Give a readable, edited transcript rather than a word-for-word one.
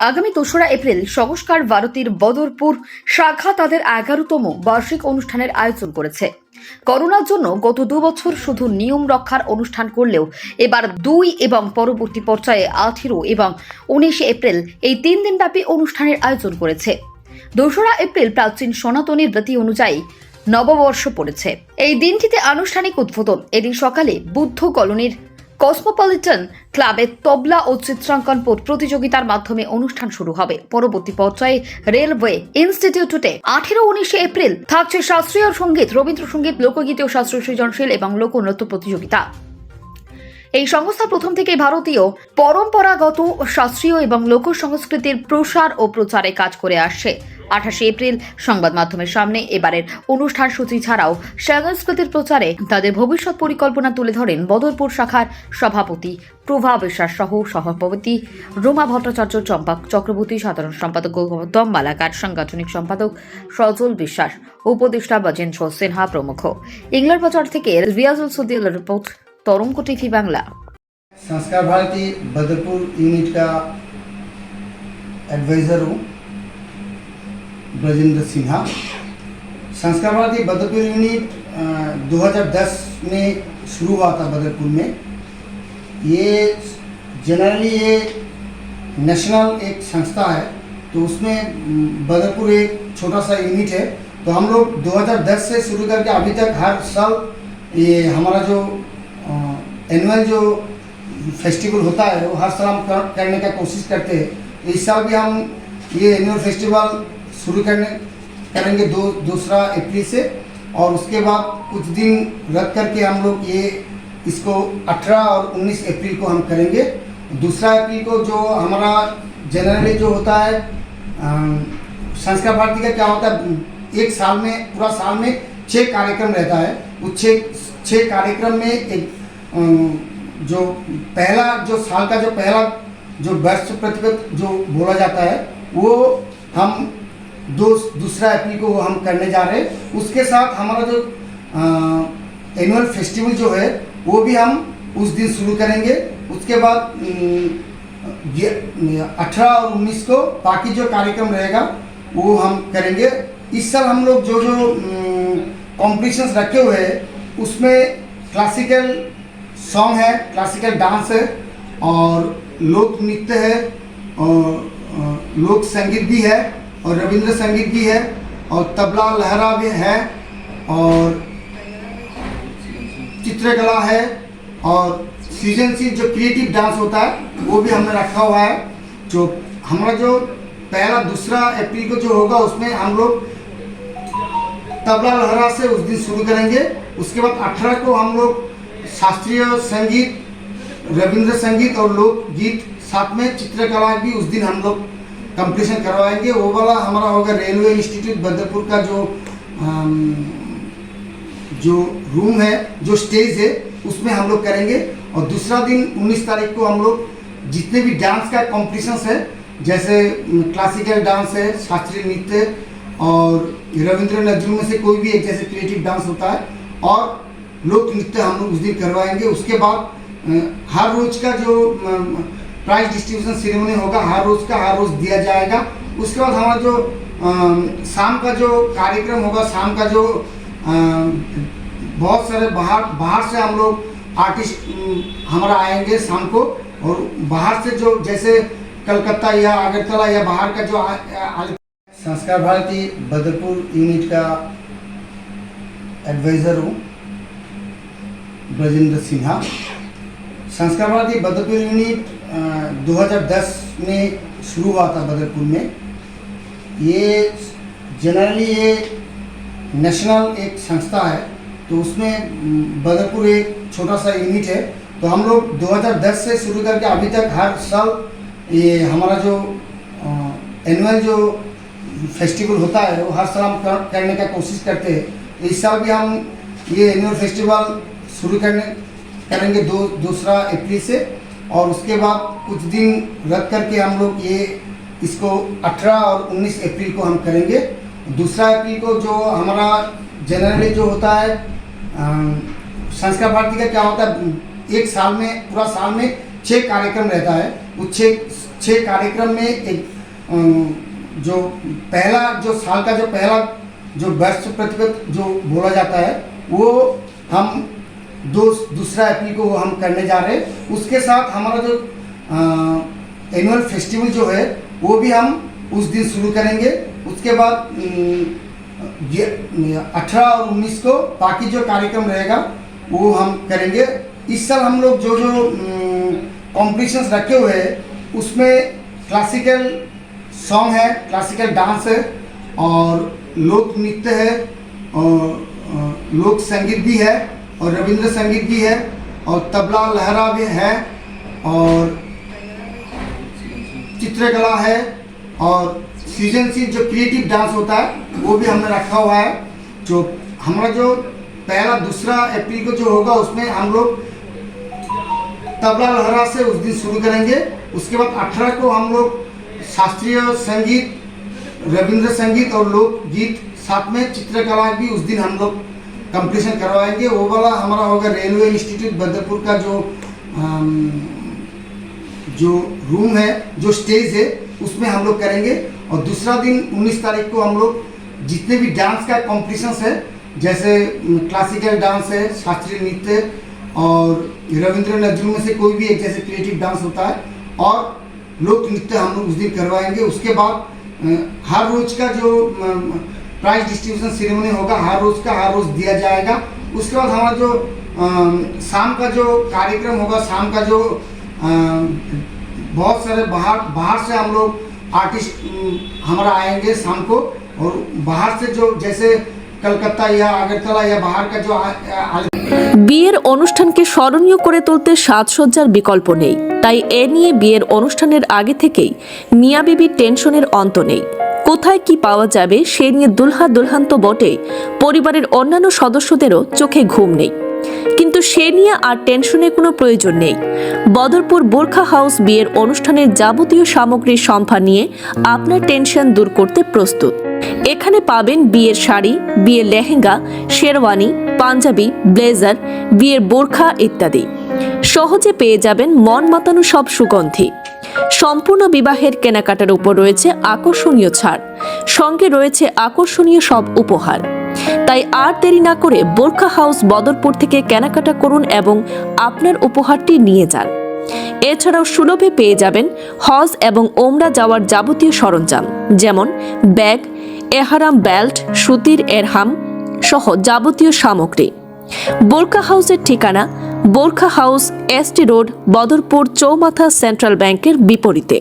আগামী ২রা এপ্রিল সংস্কার ভারতীর বদরপুর শাখা তাদের ১১তম বার্ষিক অনুষ্ঠানের আয়োজন করেছে। করোনার জন্য গত ২ বছর শুধু নিয়ম রক্ষার অনুষ্ঠান করলেও এবার ২ এবং পরবর্তী পর্যায়ে ১৮ এবং ১৯ এপ্রিল এই ৩ দিনব্যাপী অনুষ্ঠানের আয়োজন করেছে। ২রা এপ্রিল প্রাচীন সনাতনী রীতি অনুযায়ী নববর্ষ পড়েছে। এই দিনটিতে আনুষ্ঠানিক উদ্বোধন এদিন সকালে বুদ্ধ কলোনির কসমোপলিটন ক্লাবে তবলা ও চিত্রাঙ্কন প্রতিযোগিতার মাধ্যমে অনুষ্ঠান শুরু হবে। পরবর্তী পর্যায়ে রেলওয়ে ইনস্টিটিউটে ১৮-১৯ এপ্রিল থাকছে শাস্ত্রীয় সঙ্গীত, রবীন্দ্রসঙ্গীত, লোকগীতি ও শাস্ত্রীয় সৃজনশীল এবং লোকনৃত্য প্রতিযোগিতা। এই সংস্থা প্রথম থেকে ভারতীয় পরম্পরাগত শাস্ত্রীয় এবং লোক সংস্কৃতির প্রসার ও প্রচারে কাজ করে আসছে। ২৮ এপ্রিল সংবাদ মাধ্যমের সামনে এবারের অনুষ্ঠান সূচি ছাড়াও সংস্কৃতির প্রচারে তাদের ভবিষ্যৎ পরিকল্পনা তুলে ধরেন বদরপুর শাখার সভাপতি প্রভা বিশ্বাস সহ সভাপতি রোমা ভট্টাচার্য, চম্পা চক্রবর্তী, সাধারণ সম্পাদক গৌতম মালাকার, সাংগঠনিক সম্পাদক সজল বিশ্বাস, উপদেষ্টা বজেন্দ্র সিনহা প্রমুখ। इंग्लैंड बाजार থেকে রিয়াজুল সুদ্দিনের রিপোর্ট, तरंग टीवी बांग्ला। संस्कार भारती बदरपुर यूनिट का एडवाइज़र हूँ ब्रजेंद्र सिन्हा। संस्कार भारती बदरपुर यूनिट 2010 में शुरू हुआ था बदरपुर में। ये जनरली ये नेशनल एक संस्था है, तो उसमें बदरपुर एक छोटा सा यूनिट है। तो हम लोग 2010 से शुरू करके अभी तक हर साल ये हमारा जो एनुअल जो फेस्टिवल होता है वो हर साल हम करने का कोशिश करते हैं। इस साल भी हम ये एनुअल फेस्टिवल शुरू करेंगे 2 अप्रैल से, और उसके बाद कुछ दिन रद्द करके हम लोग ये इसको 18 और 19 अप्रैल को हम करेंगे। 2 अप्रैल को जो हमारा जनरली जो होता है संस्कार भारती का क्या होता है, एक साल में पूरा साल में 6 कार्यक्रम रहता है। उस 6 कार्यक्रम में एक जो पहला जो साल का जो पहला जो वर्ष प्रतिगत जो बोला जाता है वो हम 2 अप्रैल को हम करने जा रहे हैं। उसके साथ हमारा जो एनुअल फेस्टिवल जो है वो भी हम उस दिन शुरू करेंगे। उसके बाद 18 और 19 को बाकी जो कार्यक्रम रहेगा वो हम करेंगे। इस साल हम लोग जो कॉम्पिटिशन्स रखे हुए हैं उसमें क्लासिकल सॉन्ग है, क्लासिकल डांस है, और लोक नृत्य है, और लोक संगीत भी है, और रविंद्र संगीत भी है, और तबला लहरा भी है, और चित्रकला है, और सृजनशील जो क्रिएटिव डांस होता है वो भी हमने रखा हुआ है। जो हमारा जो पहला 2 अप्रैल को जो होगा उसमें हम लोग तबला लहरा से उस दिन शुरू करेंगे। उसके बाद 18 को हम लोग शास्त्रीय संगीत, रविंद्र संगीत और लोकगीत, साथ में चित्रकला भी उस दिन हम लोग कंपटीशन करवाएंगे। वो वाला हमारा होगा रेलवे इंस्टीट्यूट बदरपुर का जो रूम है, जो स्टेज है, उसमें हम लोग करेंगे। और दूसरा दिन 19 तारीख को हम लोग जितने भी डांस का कॉम्पिटिशन्स है, जैसे क्लासिकल डांस है, शास्त्रीय नृत्य और रविंद्र नजरुम में से कोई भी एक जैसे क्रिएटिव डांस होता है, और लोक नृत्य हम लोग उस दिन करवाएंगे। उसके बाद हर रोज का जो प्राइज डिस्ट्रीब्यूशन सेरेमनी होगा, हर रोज दिया जाएगा। उसके बाद हमारा जो शाम का जो कार्यक्रम होगा, शाम का जो बहुत सारे बाहर से हम लोग आर्टिस्ट हमारा आएंगे शाम को, और बाहर से जो जैसे कलकत्ता या अगरतला या बाहर का जो संस्कार भारती बदरपुर यूनिट का एडवाइज़र हूँ ब्रजेंद्र सिन्हा। संस्कार भारती बदरपुर यूनिट 2010 में शुरू हुआ था बदरपुर में। ये जनरली ये नेशनल एक संस्था है, तो उसमें बदरपुर एक छोटा सा यूनिट है। तो हम लोग 2010 से शुरू करके अभी तक हर साल ये हमारा जो एनुअल जो फेस्टिवल होता है वो हर साल हम करने का कोशिश करते हैं। इस साल भी हम ये एनुअल फेस्टिवल शुरू करेंगे 2 अप्रैल से, और उसके बाद कुछ दिन रद्द करके हम लोग ये इसको 18 और 19 अप्रैल को हम करेंगे। 2 अप्रैल को जो हमारा जनरली जो होता है संस्कार भारती का क्या होता है, एक साल में पूरा साल में 6 कार्यक्रम रहता है। उस 6 कार्यक्रम में एक जो पहला जो साल का जो पहला जो वर्ष प्रतिगत जो बोला जाता है वो हम दूसरा अप्रैल को वो हम करने जा रहे हैं। उसके साथ हमारा जो एनुअल फेस्टिवल जो है वो भी हम उस दिन शुरू करेंगे। उसके बाद 18 और 19 को बाकी जो कार्यक्रम रहेगा वो हम करेंगे। इस साल हम लोग जो कॉम्पिटिशन्स रखे हुए हैं उसमें क्लासिकल सॉन्ग है, क्लासिकल डांस है और लोक नृत्य है और लोक संगीत भी है और रविंद्र संगीत भी है और तबला लहरा भी है और चित्रकला है और सृजनशील जो क्रिएटिव डांस होता है वो भी हमने रखा हुआ है। जो हमारा जो पहला 2 अप्रैल को जो होगा उसमें हम लोग तबला लहरा से उस दिन शुरू करेंगे। उसके बाद 18 को हम लोग शास्त्रीय संगीत, रविंद्र संगीत और लोकगीत साथ में चित्रकला भी उस दिन हम लोग कंपटीशन करवाएंगे। वो वाला हमारा होगा रेलवे इंस्टीट्यूट बदरपुर का जो रूम है, जो स्टेज है उसमें हम लोग करेंगे। और दूसरा दिन 19 तारीख को हम लोग जितने भी डांस का कॉम्पिटिशन्स है, जैसे क्लासिकल डांस है, शास्त्रीय नृत्य और रविंद्र नजरुल में से कोई भी एक जैसे क्रिएटिव डांस होता है और लोक नृत्य हम लोग उस दिन करवाएंगे। उसके बाद हर रोज का जो प्राइज डिस्ट्रीब्यूशन सेरेमनी होगा हर रोज दिया जाएगा। उसके बाद हमारा जो शाम का जो कार्यक्रम होगा, शाम का जो बहुत सारे बाहर से हम लोग आर्टिस्ट हमारा आएंगे शाम को और बाहर से जो जैसे कलकत्ता या আগরতলা या बाहर का जो বিয়ের অনুষ্ঠানকে স্মরণীয় করে তুলতে সাজসজ্জার বিকল্প নেই, তাই এ নিয়ে বিয়ের অনুষ্ঠানের আগে থেকেই মিয়া বিবির টেনশনের অন্ত নেই। কোথায় কি পাওয়া যাবে সে নিয়ে দুলহা দুলহান তো বটেই, পরিবারের অন্যান্য সদস্যদেরও চোখে ঘুম নেই। কিন্তু সে নিয়ে আর টেনশনের কোনো প্রয়োজন নেই। বদরপুর বোরখা হাউস বিয়ের অনুষ্ঠানের যাবতীয় সামগ্রীর সম্ভার নিয়ে আপনার টেনশন দূর করতে প্রস্তুত। এখানে পাবেন বিয়ের শাড়ি, বিয়ের লেহেঙ্গা, শেরওয়ানি, পাঞ্জাবি, ব্লেজার, বিয়ের বোরখা ইত্যাদি। সহজে পেয়ে যাবেন মন মাতানো সব সুগন্ধি। সম্পূর্ণ বিবাহের কেনাকাটার উপর রয়েছে আকর্ষণীয় ছাড়, সঙ্গে রয়েছে আকর্ষণীয় সব উপহার। তাই আর দেরি না করে বোরখা হাউস বদরপুর থেকে কেনাকাটা করুন এবং আপনার উপহারটি নিয়ে যান। এছাড়াও সুলভে পেয়ে যাবেন হজ এবং ওমরা যাওয়ার যাবতীয় সরঞ্জাম, যেমন ব্যাগ, এহারাম বেল্ট, সুতির এরহাম সহ যাবতীয় সামগ্রী। বোরখা হাউসের ঠিকানা বোরখা হাউস, এসটি রোড, বদরপুর, চৌমাথা সেন্ট্রাল ব্যাংকের বিপরীতে।